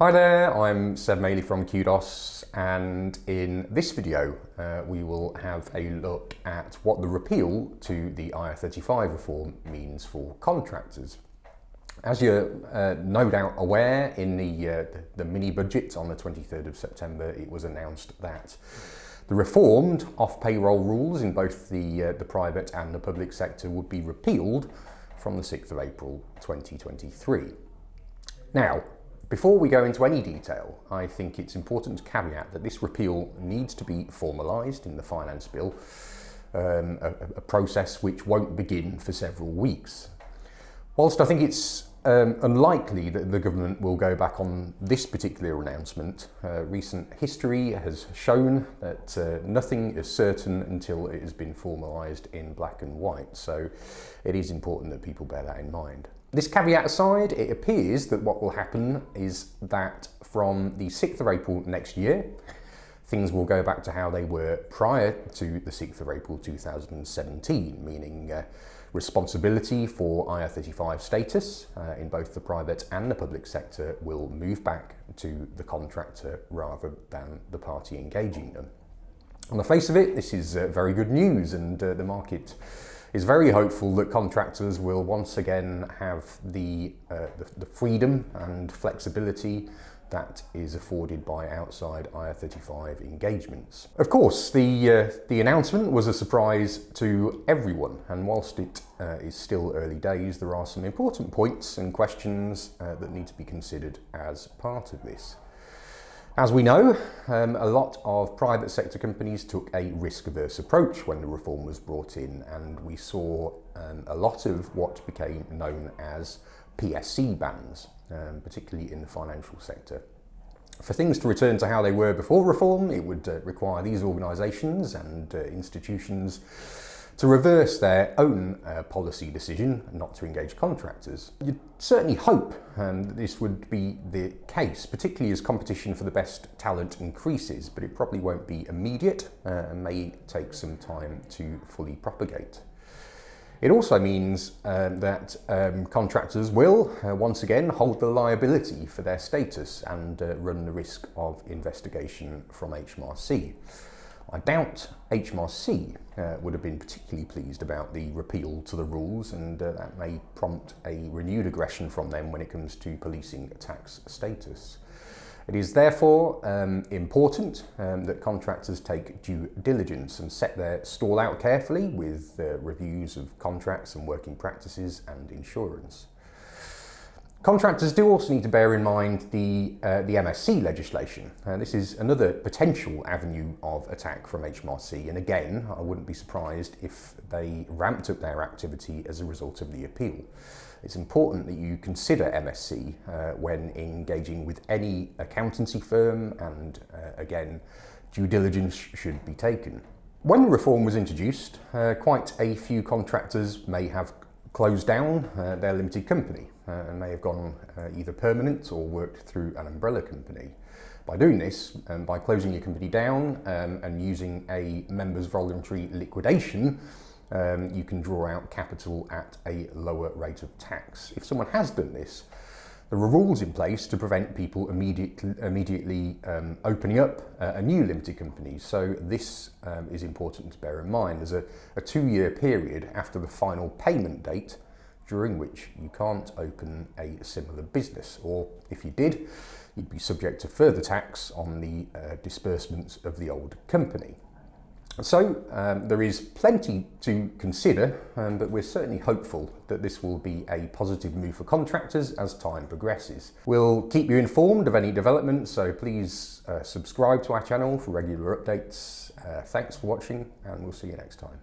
Hi there, I'm Seb Maley from Qdos, and in this video we will have a look at what the repeal to the IR35 reform means for contractors. As you're no doubt aware, in the mini budget on the 23rd of September it was announced that the reformed off-payroll rules in both the private and the public sector would be repealed from the 6th of April 2023. Now, before we go into any detail, I think it's important to caveat that this repeal needs to be formalised in the Finance Bill, a process which won't begin for several weeks. Whilst I think it's unlikely that the government will go back on this particular announcement, recent history has shown that nothing is certain until it has been formalised in black and white, so it is important that people bear that in mind. This caveat aside, it appears that what will happen is that from the 6th of April next year, things will go back to how they were prior to the 6th of April 2017, meaning responsibility for IR35 status in both the private and the public sector will move back to the contractor rather than the party engaging them. On the face of it, this is very good news, and the market is very hopeful that contractors will once again have the freedom and flexibility that is afforded by outside IR35 engagements. Of course, the announcement was a surprise to everyone, and whilst it is still early days, there are some important points and questions that need to be considered as part of this. As we know, a lot of private sector companies took a risk-averse approach when the reform was brought in, and we saw a lot of what became known as PSC bans, particularly in the financial sector. For things to return to how they were before reform, it would require these organisations and institutions to reverse their own policy decision not to engage contractors. You'd certainly hope that this would be the case, particularly as competition for the best talent increases, but it probably won't be immediate and may take some time to fully propagate. It also means that contractors will once again hold the liability for their status and run the risk of investigation from HMRC. I doubt HMRC would have been particularly pleased about the repeal to the rules, and that may prompt a renewed aggression from them when it comes to policing tax status. It is therefore important that contractors take due diligence and set their stall out carefully with reviews of contracts and working practices and insurance. Contractors do also need to bear in mind the MSC legislation. This is another potential avenue of attack from HMRC, and again, I wouldn't be surprised if they ramped up their activity as a result of the appeal. It's important that you consider MSC when engaging with any accountancy firm, and again, due diligence should be taken. When the reform was introduced, quite a few contractors may have closed down their limited company and may have gone either permanent or worked through an umbrella company. By doing this, by closing your company down and using a members' voluntary liquidation, you can draw out capital at a lower rate of tax. If someone has done this, there are rules in place to prevent people immediately opening up a new limited company. So this is important to bear in mind. There's a 2-year period after the final payment date during which you can't open a similar business, or if you did, you'd be subject to further tax on the disbursements of the old company. So there is plenty to consider, but we're certainly hopeful that this will be a positive move for contractors as time progresses. We'll keep you informed of any developments, so please subscribe to our channel for regular updates. Thanks for watching, and we'll see you next time.